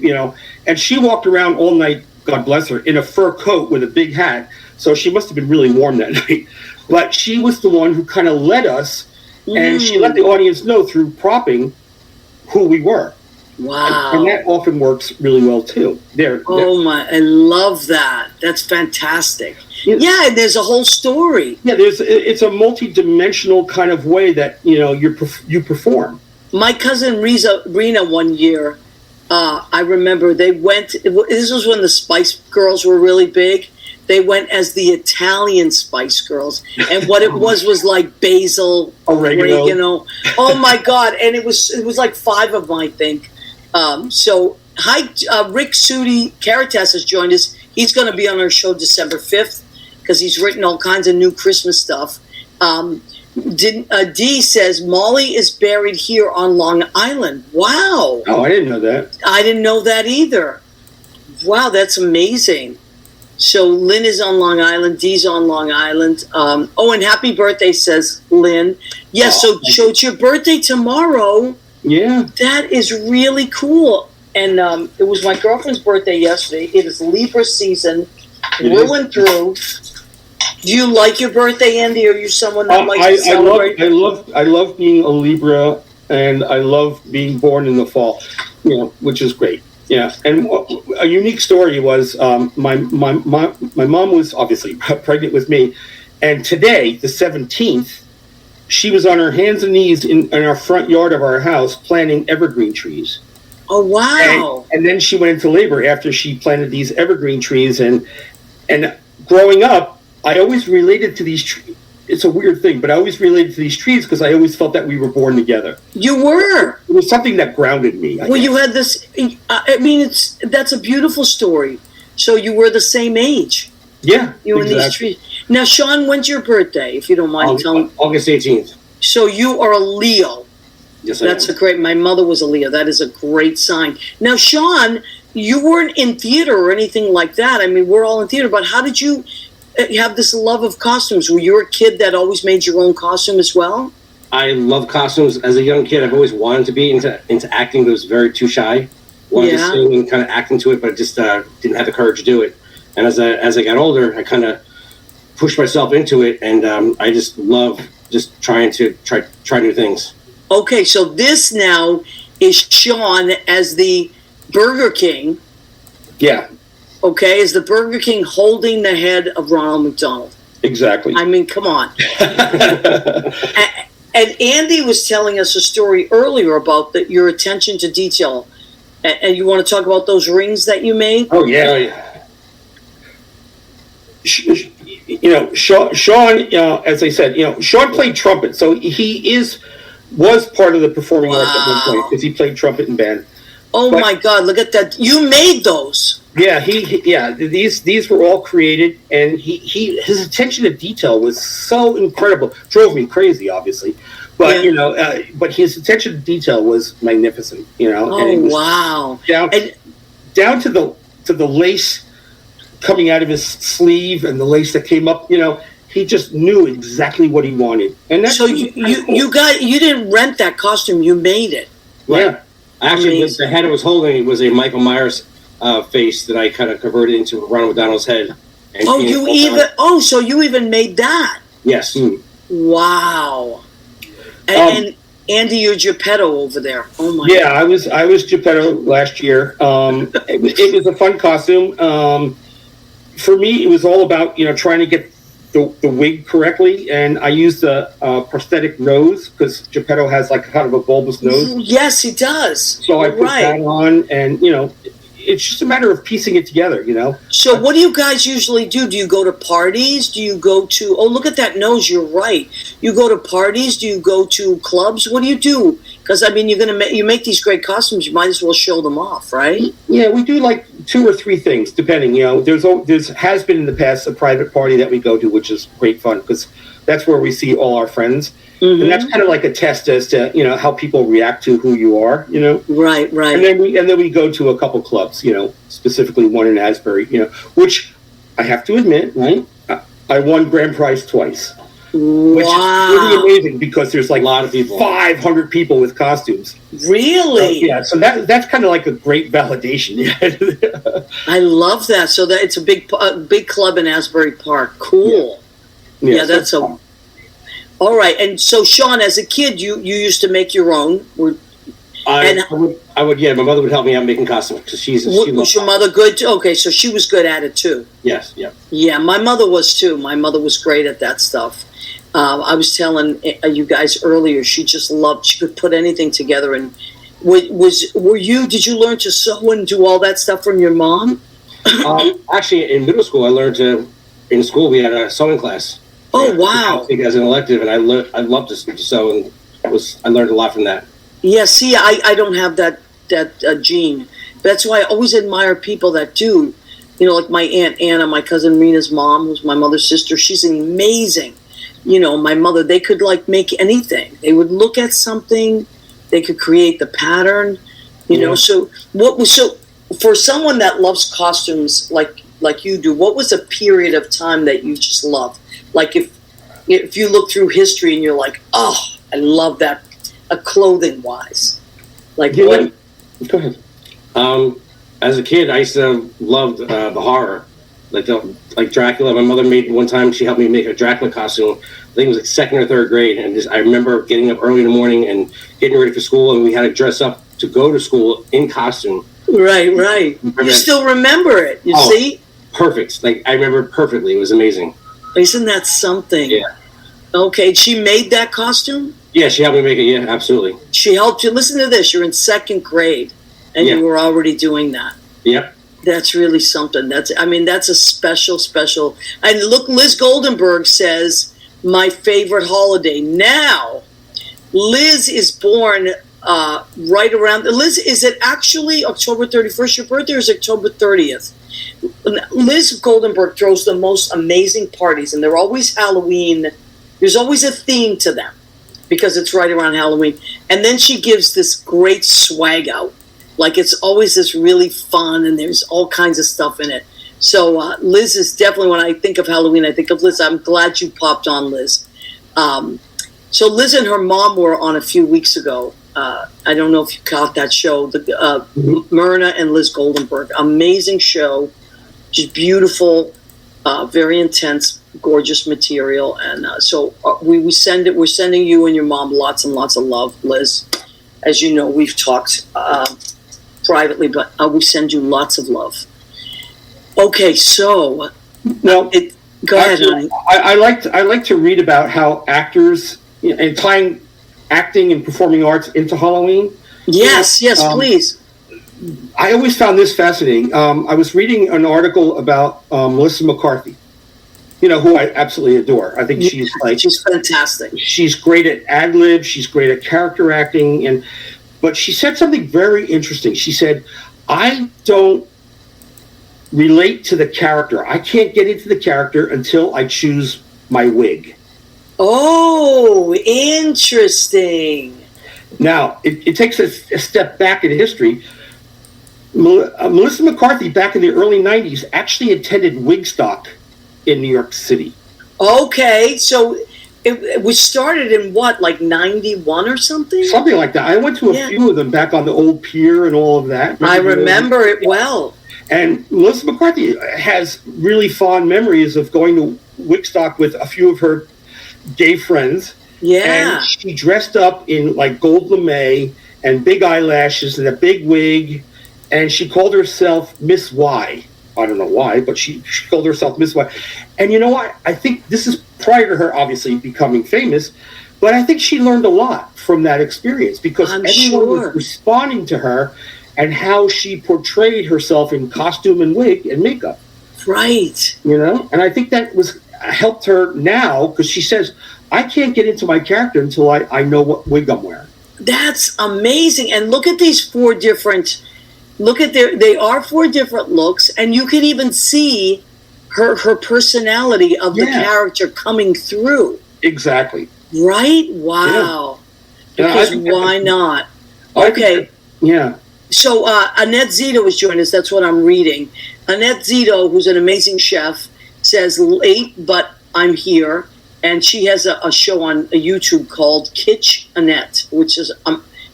and she walked around all night, God bless her, in a fur coat with a big hat. So she must have been really warm that night. But she was the one who kind of led us, and she let the audience know through propping who we were. Wow. And that often works really well too. I love that. That's fantastic. Yeah, and there's a whole story. Yeah, it's a multi-dimensional kind of way that you perform. My cousin Rena one year, I remember they went. This was when the Spice Girls were really big. They went as the Italian Spice Girls, and what it was like basil, oregano. Oh my God! And it was like 5 of them, I think. Rick Sudi Caritas has joined us. He's going to be on our show December 5th because he's written all kinds of new Christmas stuff. Dee says Molly is buried here on Long Island. Wow. Oh, I didn't know that. I didn't know that either. Wow, that's amazing. So Lynn is on Long Island. Dee's on Long Island. And happy birthday, says Lynn. Yes, so it's your birthday tomorrow. Yeah. That is really cool. And it was my girlfriend's birthday yesterday. It is Libra season. We're went through. Do you like your birthday, Andy? Or are you someone that likes to celebrate? I love being a Libra, and I love being born in the fall, which is great. Yeah, and a unique story was my mom was obviously pregnant with me, and today, the 17th, she was on her hands and knees in our front yard of our house planting evergreen trees. Oh, wow. And then she went into labor after she planted these evergreen trees, and growing up, I always related to these trees. It's a weird thing, but I always related to these trees because I always felt that we were born together. You were. It was something that grounded me. Well, you had this. That's a beautiful story. So you were the same age. Yeah, you were in these trees. Now, Sean, when's your birthday? If you don't mind telling. August 18th. So you are a Leo. Yes, that's a great. My mother was a Leo. That is a great sign. Now, Sean, you weren't in theater or anything like that. I mean, we're all in theater, but how did you have this love of costumes? Were you a kid that always made your own costume as well? I love costumes. As a young kid, I've always wanted to be into acting, but was very too shy. Wanted to sing and kind of act into it, but just didn't have the courage to do it. And as I got older, I kind of pushed myself into it, and I just love just trying to try new things. Okay, so this now is Sean as the Burger King. Yeah. Okay, is the Burger King holding the head of Ronald McDonald? Exactly. I mean, come on. And Andy was telling us a story earlier about your attention to detail. And you want to talk about those rings that you made? Oh, yeah. Sean, as I said, Sean played trumpet. So he was part of the performing arts at one point because he played trumpet in band. Oh, my God, look at that. You made those. Yeah, these were all created, and his attention to detail was so incredible. Drove me crazy, obviously, but but his attention to detail was magnificent. Oh, wow! Down to the lace coming out of his sleeve and the lace that came up. He just knew exactly what he wanted, and that's So you didn't rent that costume; you made it. yeah. Actually, Amazing. the head I was holding was a Michael Myers face that I kind of converted into Ronald McDonald's head. And Oh, so you even made that? Yes. Wow. And Andy, you're Geppetto over there. Oh my. Yeah, I was Geppetto last year. It was a fun costume. For me, it was all about trying to get the wig correctly, and I used a prosthetic nose because Geppetto has like kind of a bulbous nose. Yes, he does. So I put that on, and it's just a matter of piecing it together. So what do you guys usually do? Do you go to parties? Do you go to? Oh, look at that nose. You're right. You go to parties? Do you go to clubs? What do you do? Because I mean, you make these great costumes. You might as well show them off, right? Yeah, we do like 2 or 3 things, depending. There's has been in the past a private party that we go to, which is great fun because that's where we see all our friends, and that's kind of like a test as to how people react to who you are. Right. And then we go to a couple clubs, specifically one in Asbury, which I have to admit, right? I won grand prize twice. Which is pretty amazing because there's like a lot of people, 500 people with costumes. Really? Yeah. So that's kind of like a great validation. I love that. So that it's a big club in Asbury Park. Cool. Yeah, that's fun. All right. And so, Sean, as a kid, you used to make your own. I would. Yeah, my mother would help me out making costumes because was your mother good? Okay, so she was good at it too. Yes. Yeah. Yeah, my mother was too. My mother was great at that stuff. I was telling you guys earlier, she just loved. She could put anything together. And did you learn to sew and do all that stuff from your mom? Actually, in middle school, I learned to. In school, we had a sewing class. Oh wow! As an elective, and I loved to sew, and I learned a lot from that. Yeah. See, I don't have that gene. That's why I always admire people that do. Like my Aunt Anna, my cousin Rena's mom, who's my mother's sister. She's amazing. My mother, they could make anything. They would look at something, they could create the pattern, So for someone that loves costumes like you do, what was a period of time that you just loved? Like if you look through history and you're like, oh, I love that, clothing wise. What? Go ahead. As a kid, I used to love the horror. Like Dracula. My mother made one time. She helped me make a Dracula costume. I think it was 2nd or 3rd grade, and I remember getting up early in the morning and getting ready for school, and we had to dress up to go to school in costume. Right. You still remember it? You see? Perfect. I remember it perfectly. It was amazing. Isn't that something? Yeah. Okay, she made that costume? Yeah, she helped me make it. Yeah, absolutely. She helped you. Listen to this. You're in 2nd grade, and you were already doing that. Yep. That's really something. That's a special. And look, Liz Goldenberg says, my favorite holiday. Now, Liz is born right around... Liz, is it actually October 31st? Your birthday is October 30th. Liz Goldenberg throws the most amazing parties, and they're always Halloween. There's always a theme to them because it's right around Halloween. And then she gives this great swag out. It's always this really fun, and there's all kinds of stuff in it. So Liz is definitely, when I think of Halloween, I think of Liz. I'm glad you popped on, Liz. So Liz and her mom were on a few weeks ago. I don't know if you caught that show, Myrna and Liz Goldenberg. Amazing show, just beautiful, very intense, gorgeous material. And so we're sending you and your mom lots and lots of love, Liz. As you know, we've talked privately, but we send you lots of love. Okay, so go ahead, honey. I like to read about how actors and tying acting and performing arts into Halloween. Yes, please. I always found this fascinating. I was reading an article about Melissa McCarthy, who I absolutely adore. I think she's fantastic. She's great at ad lib. She's great at character acting, but she said something very interesting. She said, I don't relate to the character. I can't get into the character until I choose my wig. Oh, interesting. Now, it takes a step back in history. Melissa McCarthy, back in the early 90s, actually attended Wigstock in New York City. Okay, so it was started in what, like 91 or something? Something like that. I went to a few of them back on the old pier and all of that. I remember it well. And Melissa McCarthy has really fond memories of going to Wickstock with a few of her gay friends. Yeah. And she dressed up in like gold lame and big eyelashes and a big wig. And she called herself Miss Y. I don't know why, but she called herself Miss Y. And you know what? I think this is prior to her obviously becoming famous, but I think she learned a lot from that experience because everyone was responding to her and how she portrayed herself in costume and wig and makeup. Right. You know? And I think that was helped her now because she says, I can't get into my character until I know what wig I'm wearing. That's amazing. And look at these four different... they are four different looks, and you can even see her personality of the character coming through. Exactly. Right? Wow. Yeah. Because why not? Okay. Yeah. So Annette Zito is joining us. That's what I'm reading. Annette Zito, who's an amazing chef, says, late, but I'm here. And she has a show on YouTube called Kitsch Annette, which is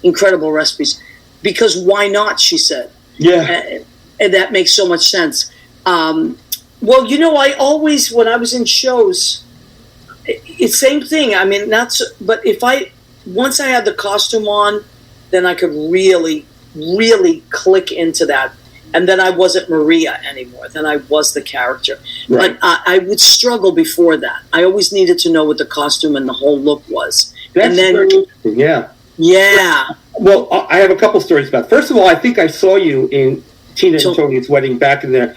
incredible recipes. Because why not, she said. Yeah. And that makes so much sense. Well, you know, I always, when I was in shows, it's same thing. I mean, but once I had the costume on, then I could really, really click into that. And then I wasn't Maria anymore. Then I was the character. Right. But I would struggle before that. I always needed to know what the costume and the whole look was. That's and then, very interesting. Yeah. Yeah. Well, I have a couple stories about it. First of all, I think I saw you in Tina and Tony's wedding back in the,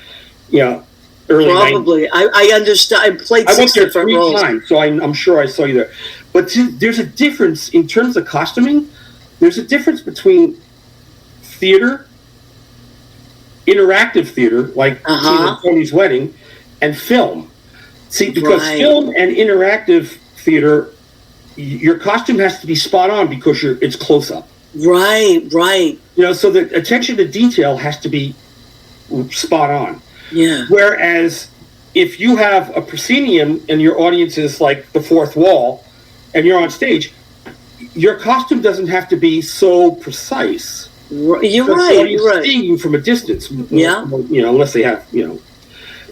early 90s. Probably. I understand. I played six different roles. I went there 3 times, so I'm sure I saw you there. But there's a difference in terms of costuming. There's a difference between theater, interactive theater, like Tina and Tony's wedding, and film. See, because film and interactive theater, your costume has to be spot on because it's close up. Right. So the attention to detail has to be spot on. Yeah. Whereas if you have a proscenium and your audience is like the fourth wall and you're on stage, your costume doesn't have to be so precise. You're right. You're seeing you from a distance. Yeah. Unless they have,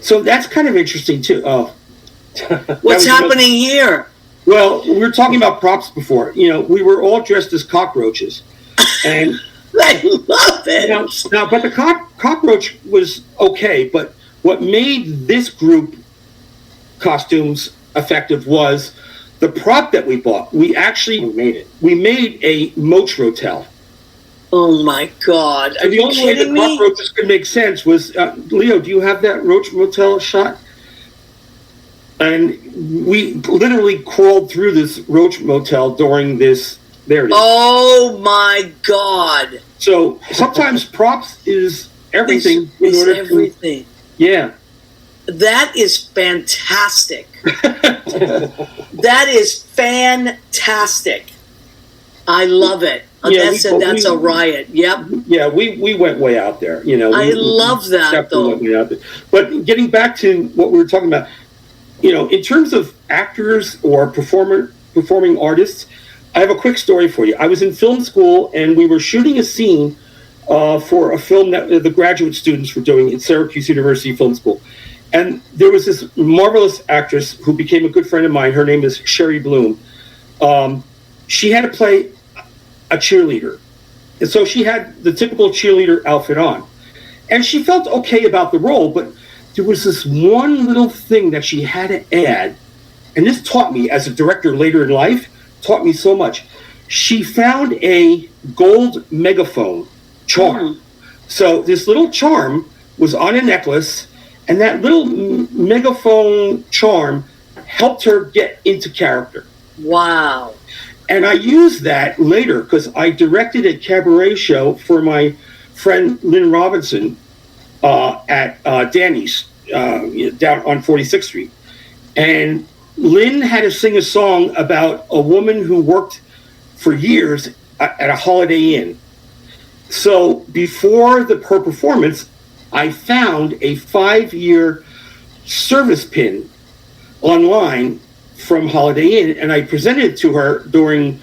So that's kind of interesting too. What's happening here? Well, we were talking about props before. We were all dressed as cockroaches. And I love it. Now, but the cockroach was okay. But what made this group costumes effective was the prop that we bought. We actually made it. We made a Moach Rotel. Oh my God! Are you kidding me? The only way the cockroaches could make sense was Leo. Do you have that Roach Motel shot? And we literally crawled through this Roach Motel during this. There it is. Oh my God! So sometimes props is everything. It's everything. Yeah. That is fantastic. That is fantastic. I love it. That's a riot. Yep. Yeah, we went way out there. I love that though. But getting back to what we were talking about, in terms of actors or performing artists, I have a quick story for you. I was in film school and we were shooting a scene for a film that the graduate students were doing at Syracuse University Film School. And there was this marvelous actress who became a good friend of mine. Her name is Sherry Bloom. She had to play a cheerleader. And so she had the typical cheerleader outfit on. And she felt okay about the role, but there was this one little thing that she had to add. And this taught me, as a director later in life, taught me so much. She found a gold megaphone charm. So this little charm was on a necklace, and that little megaphone charm helped her get into character. Wow. And I used that later because I directed a cabaret show for my friend Lynn Robinson at Danny's down on 46th Street. And Lynn had to sing a song about a woman who worked for years at a Holiday Inn. So before her performance, I found a 5-year service pin online from Holiday Inn, and I presented it to her during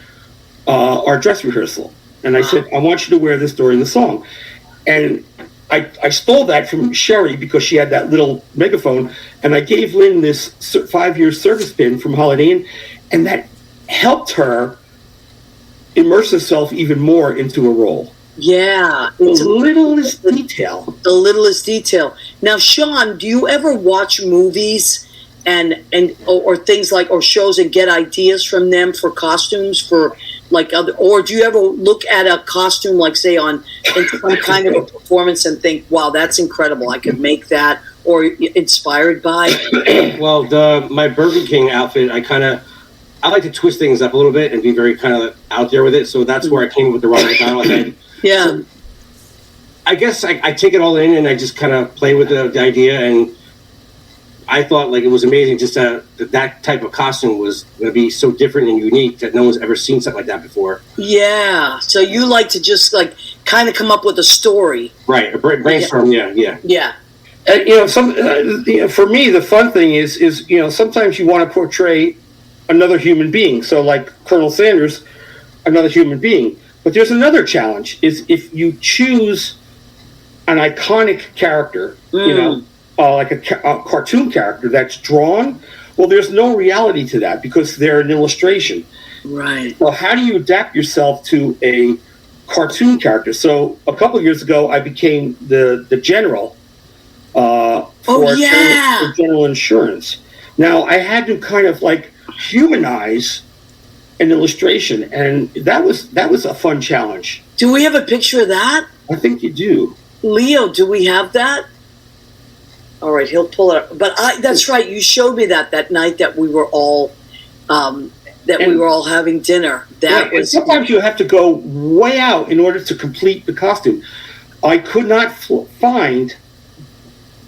our dress rehearsal. And I said, I want you to wear this during the song. And I stole that from Sherry because she had that little megaphone, and I gave Lynn this 5-year service pin from Holiday Inn, and that helped her immerse herself even more into a role. Yeah. The littlest detail. The littlest detail. Now, Sean, do you ever watch movies or things like, or shows and get ideas from them for costumes for like other, or do you ever look at a costume like say in some kind of a performance and think, wow, that's incredible, I could make that, or inspired by? Well, my Burger King outfit, I like to twist things up a little bit and be very kind of out there with it. So that's where I came with the Ronald McDonald head. Yeah. So I guess I take it all in and I just kind of play with the idea, and I thought like it was amazing just that type of costume was going to be so different and unique that no one's ever seen something like that before. Yeah. So you like to just like kind of come up with a story. Right. A brainstorm. Yeah. Yeah. For me, the fun thing is sometimes you want to portray another human being. So like Colonel Sanders, another human being. But there's another challenge is if you choose an iconic character, like a cartoon character that's drawn, well, there's no reality to that because they're an illustration. Right. Well, how do you adapt yourself to a cartoon character? So a couple of years ago, I became the general for General Insurance. Now, I had to kind of like humanize an illustration, and that was a fun challenge. Do we have a picture of that? I think you do. Leo, do we have that? All right, he'll pull it up. But that's right. You showed me that night that we were all we were all having dinner. That was. Sometimes you have to go way out in order to complete the costume. I could not find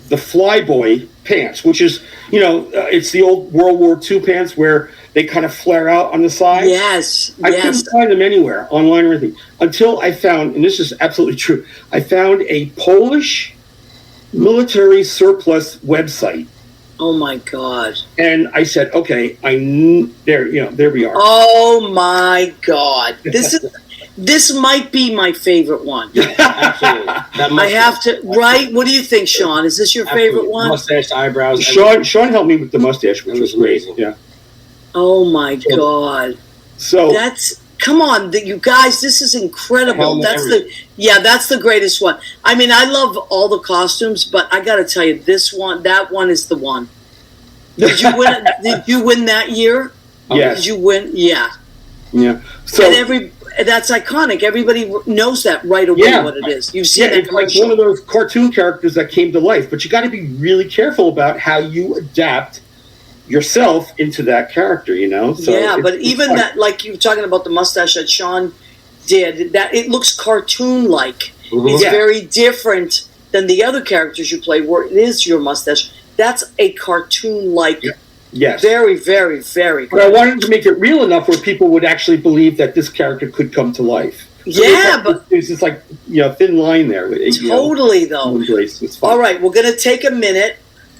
the flyboy pants, which is it's the old World War II pants where they kind of flare out on the side. Yes. I couldn't find them anywhere online or anything until I found, and this is absolutely true. I found a Polish military surplus website. Oh my God! And I said, okay, there we are. Oh my God! This might be my favorite one. Absolutely. I have to. Right? What do you think, Sean? Is this your favorite one? Mustache, eyebrows. Sean helped me with the mustache, which was amazing. Yeah. Oh my God! So come on, you guys, this is incredible. That's the greatest one. I mean, I love all the costumes, but I got to tell you, that one is the one. Did you win? Did you win that year? Yes. Did you win? Yeah. Yeah. So that's iconic. Everybody knows that right away what it is. You've seen it's like one of those cartoon characters that came to life, but you got to be really careful about how you adapt yourself into that character, So but even that, like you were talking about the mustache that Sean did, that it looks cartoon-like. Mm-hmm. It's very different than the other characters you play, where it is your mustache. That's a cartoon-like. Yes. Very, very, very. But I wanted to make it real enough where people would actually believe that this character could come to life. So but there's this like thin line there. Totally, though. It's fun. All right, we're gonna take a minute.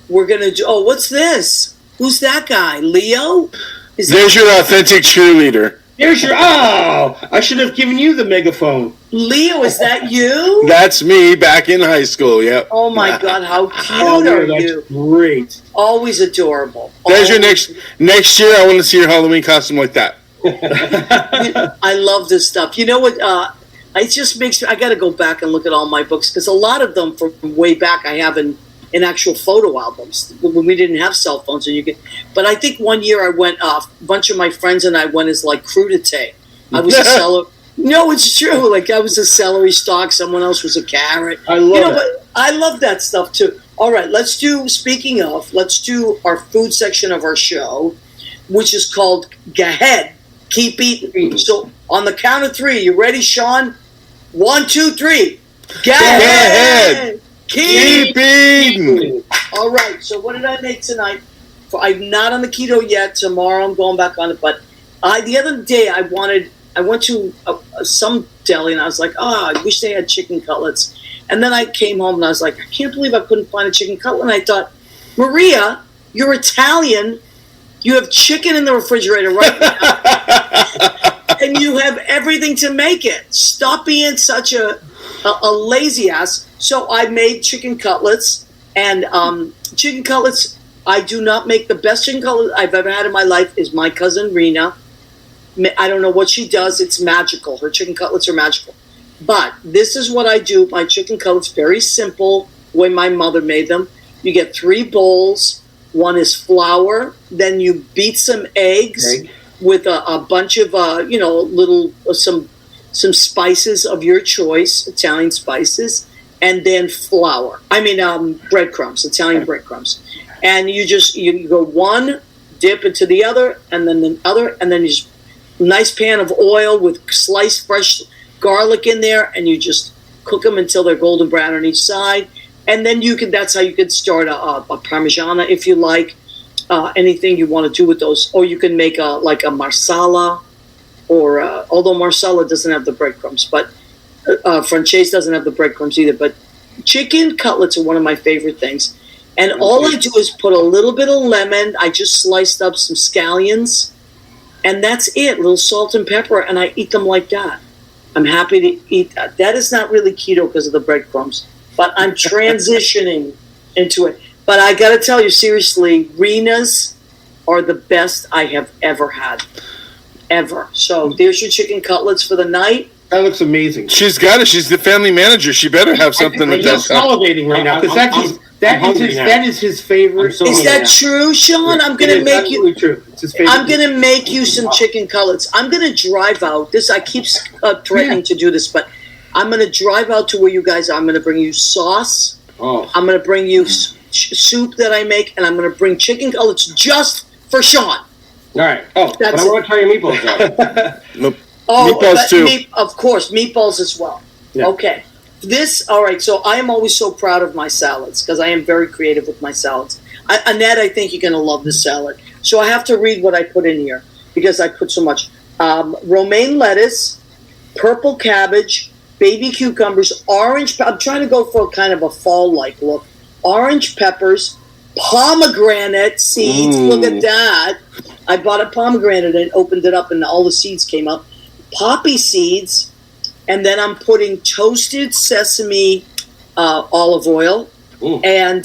We're gonna do. Oh, what's this? Who's that guy? Leo? There's your authentic cheerleader. I should have given you the megaphone. Leo, is that you? That's me back in high school, yep. Oh my God, how cute are you? That's great. Always adorable. There's your next year, I want to see your Halloween costume like that. I love this stuff. You know what? It just makes me, I got to go back and look at all my books, because a lot of them from way back I have in actual photo albums when we didn't have cell phones, and but I think one year I went a bunch of my friends and I went as like crudité. I was a celery. No, it's true. Like I was a celery stalk. Someone else was a carrot. I love it. But I love that stuff too. All right, let's do our food section of our show, which is called Go Ahead, Keep Eating. So on the count of 3, you ready, Sean? 1, 2, 3. Go ahead. Keep eating. All right. So what did I make tonight? I'm not on the keto yet. Tomorrow I'm going back on it. But the other day I went to some deli and I was like, I wish they had chicken cutlets. And then I came home and I was like, I can't believe I couldn't find a chicken cutlet. And I thought, Maria, you're Italian. You have chicken in the refrigerator right now, and you have everything to make it. Stop being such a lazy ass. So I made chicken cutlets, and chicken cutlets. I do not make the best chicken cutlets I've ever had in my life. Is my cousin Rena. I don't know what she does. It's magical. Her chicken cutlets are magical. But this is what I do. My chicken cutlets, very simple, the way my mother made them. You get 3 bowls. One is flour. Then you beat some eggs with a bunch of, some spices of your choice, Italian spices, and then flour. Breadcrumbs, Italian breadcrumbs. And you go one, dip into the other, and then the other, and then you just nice pan of oil with sliced fresh garlic in there, and you just cook them until they're golden brown on each side. And then that's how you could start a parmigiana if you like, anything you want to do with those. Or you can make a marsala, or although marsala doesn't have the breadcrumbs, but Francese doesn't have the breadcrumbs either. But chicken cutlets are one of my favorite things. And all I do is put a little bit of lemon. I just sliced up some scallions, and that's it. A little salt and pepper, and I eat them like that. I'm happy to eat that. That is not really keto because of the breadcrumbs, but I'm transitioning into it. But I got to tell you, seriously, Rena's are the best I have ever had. Ever. So there's your chicken cutlets for the night. That looks amazing. She's got it. She's the family manager. She better have something I'm that's salivating right now because that is his favorite. Is that true, Sean? I'm going to make you. True. It's his favorite. I'm going to make you some chicken cutlets. I'm going to drive out. I keep threatening to do this, but I'm going to drive out to where you guys are. I'm going to bring you sauce. Oh. I'm going to bring you soup that I make, and I'm going to bring chicken cutlets just for Sean. All right. Oh, but I want to try your meatballs though. Meatballs too. Of course, meatballs as well. Yeah. Okay. All right, so I am always so proud of my salads because I am very creative with my salads. Annette, I think you're going to love this salad. So I have to read what I put in here because I put so much. Romaine lettuce, purple cabbage, baby cucumbers, orange. I'm trying to go for kind of a fall-like look. Orange peppers, pomegranate seeds. Look at that. I bought a pomegranate and opened it up and all the seeds came up. Poppy seeds. And then I'm putting toasted sesame olive oil and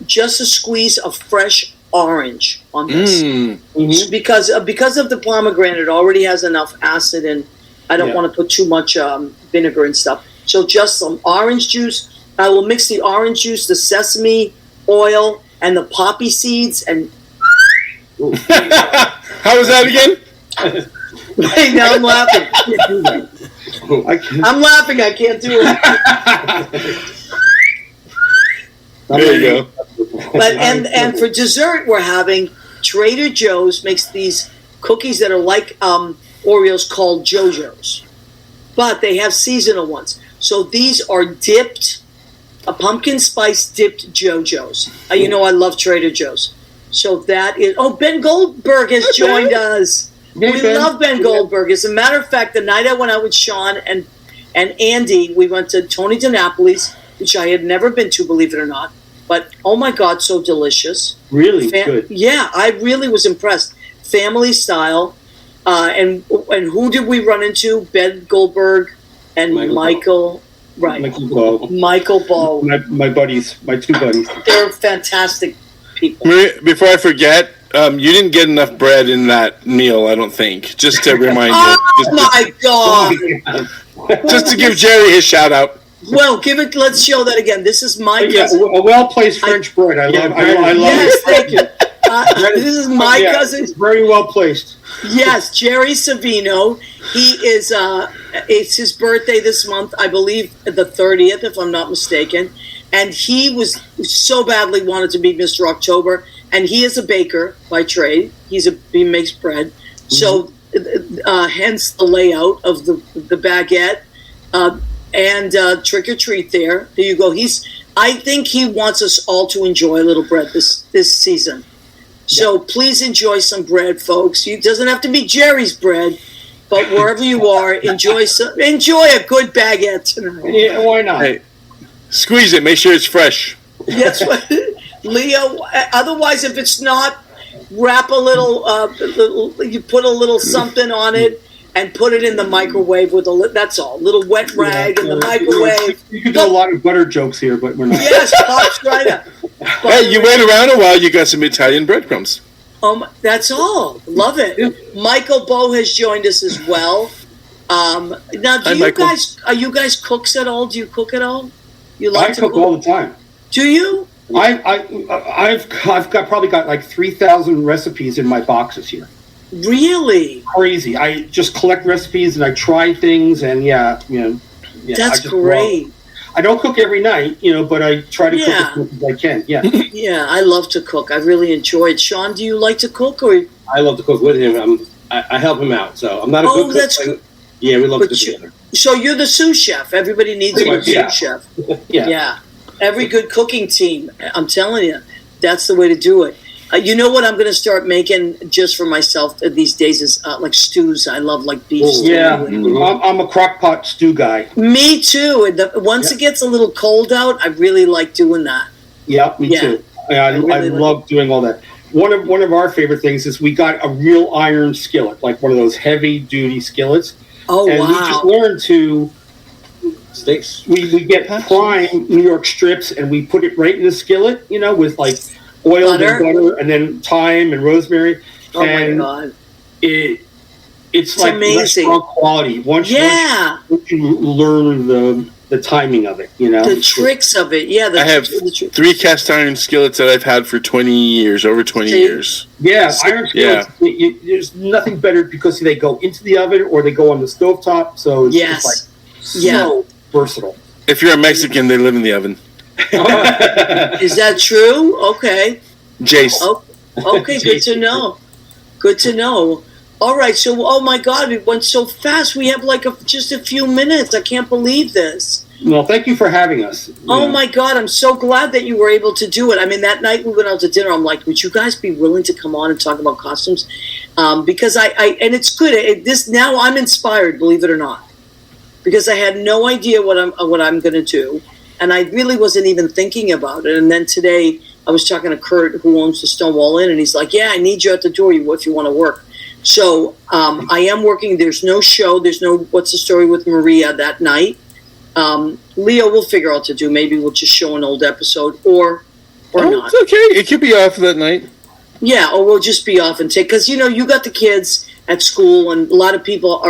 just a squeeze of fresh orange on this. Mm-hmm. Because of the pomegranate, it already has enough acid, and I don't want to put too much vinegar and stuff. So just some orange juice. I will mix the orange juice, the sesame oil, and the poppy seeds. And how was that again? Right now I'm laughing. I'm laughing. I can't do it. There you go. But and for dessert, we're having Trader Joe's makes these cookies that are like Oreos called JoJo's, but they have seasonal ones. So these are dipped, a pumpkin spice dipped JoJo's. I love Trader Joe's. So that is. Oh, Ben Goldberg has joined us. We love Ben Goldberg. As a matter of fact, the night I went out with Sean and Andy, we went to Tony DiNapoli's, which I had never been to, believe it or not. But, oh my God, so delicious. Really good. Yeah, I really was impressed. Family style. And who did we run into? Ben Goldberg and Michael. Right. Michael Bowe. My buddies, my 2 buddies. They're fantastic people. Before I forget, you didn't get enough bread in that meal, I don't think. Just to remind you. Oh my God! Just to give Jerry his shout out. Well, let's show that again. This is my cousin. A well-placed French bread. I love yes, it. Thank you. This is my cousin. It's very well placed. Yes, Jerry Savino. He is. It's his birthday this month, I believe, the 30th, if I'm not mistaken. And he was so badly wanted to be Mr. October. And he is a baker by trade. He makes bread. So, hence the layout of the baguette and trick or treat. There you go. I think he wants us all to enjoy a little bread this season. So please enjoy some bread, folks. It doesn't have to be Jerry's bread, but wherever you are, enjoy a good baguette tonight. Yeah, why not? Hey, squeeze it. Make sure it's fresh. That's what. Leo, otherwise, if it's not, wrap a little, you put a little something on it and put it in the microwave with that's all. Little wet rag in the microwave. You could do a lot of butter jokes here, but we're not. Yes, pops right up. Hey, you wait around a while, you got some Italian breadcrumbs. That's all. Love it. Yeah. Michael Bow has joined us as well. Now, Hi, Michael. are you guys cooks at all? Do you cook at all? You I cook all the time. Do you? I've probably got like 3,000 recipes in my boxes here. Really? Crazy. I just collect recipes and I try things, and That's great. I don't cook every night, but I try to cook as much as I can. Yeah. Yeah, I love to cook. I really enjoy it. Sean, do you like to cook or? I love to cook with him. I help him out, so I'm not a good cook. That's good. Yeah, we love to cook together. So you're the sous chef. Everybody needs a good sous chef. Yeah. Every good cooking team. I'm telling you, that's the way to do it. You know what I'm going to start making just for myself these days is like stews. I love like beef stew. Yeah, I'm a crock pot stew guy. Me too. And once it gets a little cold out, I really like doing that. Yeah, me too. I love doing all that. One of our favorite things is we got a real iron skillet, like one of those heavy duty skillets. Oh, and wow. we just learned to Steaks. We get prime New York strips and we put it right in the skillet, with like oil and butter and then thyme and rosemary. Oh my God. It's like amazing. Restaurant quality. Once you learn the timing of it, The tricks of it. Yeah. I have 3 cast iron skillets that I've had for 20 years, over 20 years. Yeah, iron skillets, there's nothing better because they go into the oven or they go on the stovetop. So it's just like so versatile. If you're a Mexican, they live in the oven. Is that true? Okay. Jace. Oh, okay, good to know. Good to know. All right, so, oh my God, it went so fast. We have like just a few minutes. I can't believe this. Well, thank you for having us. Oh my God, I'm so glad that you were able to do it. I mean, that night we went out to dinner, I'm like, would you guys be willing to come on and talk about costumes? Because and it's good. Now I'm inspired, believe it or not, because I had no idea what I'm going to do. And I really wasn't even thinking about it. And then today I was talking to Kurt, who owns the Stonewall Inn, and he's like, yeah, I need you at the door if you want to work. So I am working. There's no show. There's no What's the Story with Maria that night. Leo, we'll figure out what to do. Maybe we'll just show an old episode or not. It's okay. It could be off that night. Yeah, or we'll just be off and take, because you got the kids at school, and a lot of people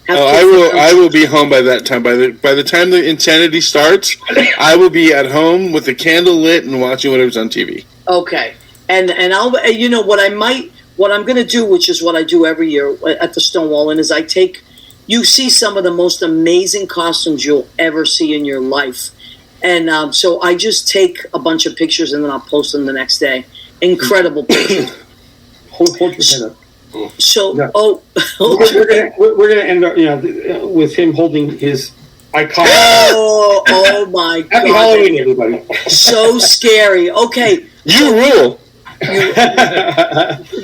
I will be home by that time. By the time the insanity starts, I will be at home with the candle lit and watching whatever's on TV. Okay, and I'll what I'm going to do, which is what I do every year at the Stonewall Inn, is you see some of the most amazing costumes you'll ever see in your life, and so I just take a bunch of pictures and then I'll post them the next day. Incredible pictures. Hold your head up. So, we're gonna end up, with him holding his iconic. Oh my God! Happy Halloween, everybody! So scary. Okay, you rule.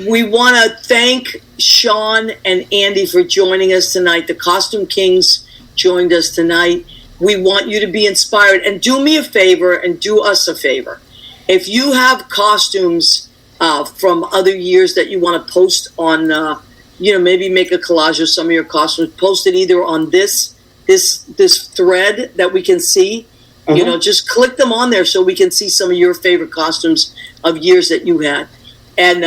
We want to thank Sean and Andy for joining us tonight. The Costume Kings joined us tonight. We want you to be inspired, and do me a favor and do us a favor. If you have costumes from other years that you want to post on, maybe make a collage of some of your costumes. Post it either on this thread that we can see. Just click them on there so we can see some of your favorite costumes of years that you had. And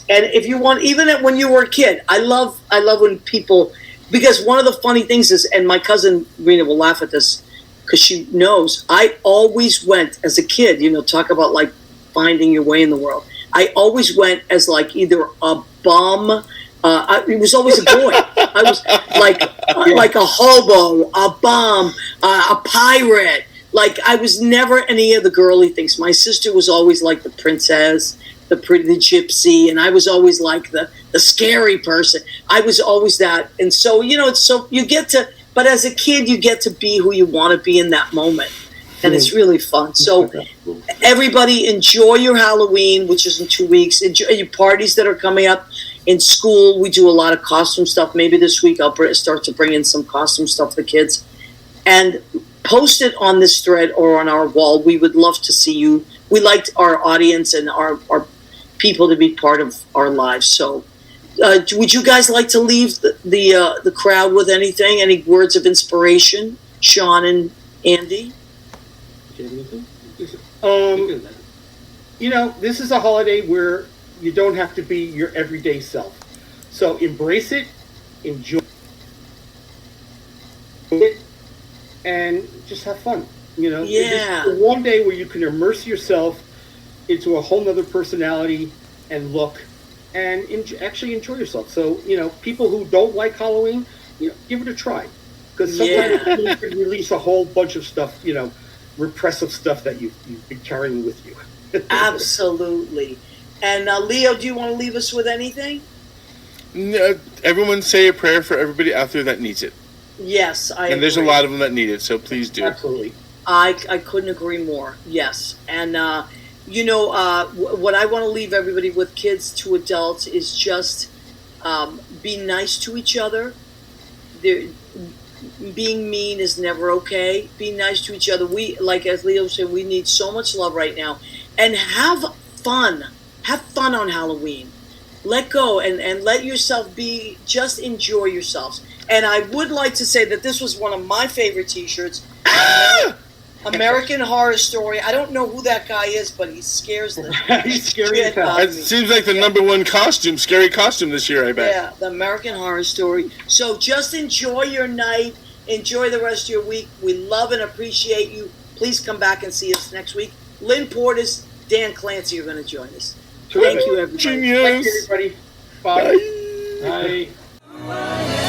if you want, even when you were a kid, I love when people, because one of the funny things is, and my cousin Rena will laugh at this because she knows, I always went as a kid. Talk about like finding your way in the world. I always went as like either a bum. It was always a boy. I was like a hobo, a bum, a pirate. Like I was never any of the girly things. My sister was always like the princess, the gypsy, and I was always like the scary person. I was always that. And so it's so you get to. But as a kid, you get to be who you want to be in that moment. And it's really fun. So everybody enjoy your Halloween, which is in 2 weeks. Enjoy your parties that are coming up. In school, we do a lot of costume stuff. Maybe this week I'll start to bring in some costume stuff for kids. And post it on this thread or on our wall. We would love to see you. We liked our audience and our people to be part of our lives. So, would you guys like to leave the crowd with anything? Any words of inspiration, Sean and Andy? This is a holiday where you don't have to be your everyday self. So embrace it, enjoy it, and just have fun. Yeah. Just one day where you can immerse yourself into a whole nother personality and look, and actually enjoy yourself. So, people who don't like Halloween, give it a try. Because sometimes you can release a whole bunch of stuff, repressive stuff that you've been carrying with you. Absolutely. And Leo, do you want to leave us with anything? No, everyone say a prayer for everybody out there that needs it. Yes, And there's a lot of them that need it, so please do. Absolutely. I couldn't agree more. Yes. And, what I want to leave everybody with, kids to adults, is just be nice to each other. Being mean is never okay. Be nice to each other. We, like as Leo said, we need so much love right now. And have fun. Have fun on Halloween. Let go and let yourself be, just enjoy yourselves. And I would like to say that this was one of my favorite t-shirts. American Horror Story. I don't know who that guy is, but he scares the He's scary shit as hell. out of It me. seems like the number one scary costume this year, I bet. Yeah, the American Horror Story. So just enjoy your night. Enjoy the rest of your week. We love and appreciate you. Please come back and see us next week. Lynn Portis, Dan Clancy are going to join us. Terrific. Thank you, everybody. Genius. Thank you, everybody. Bye. Bye. Bye.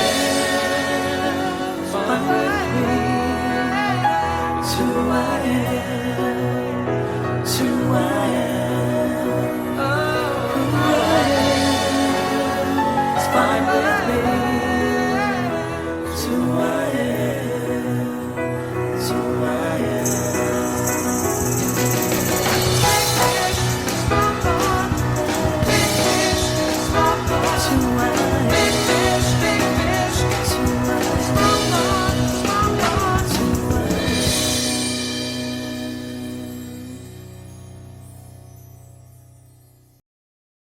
Fine with me, it's who I am.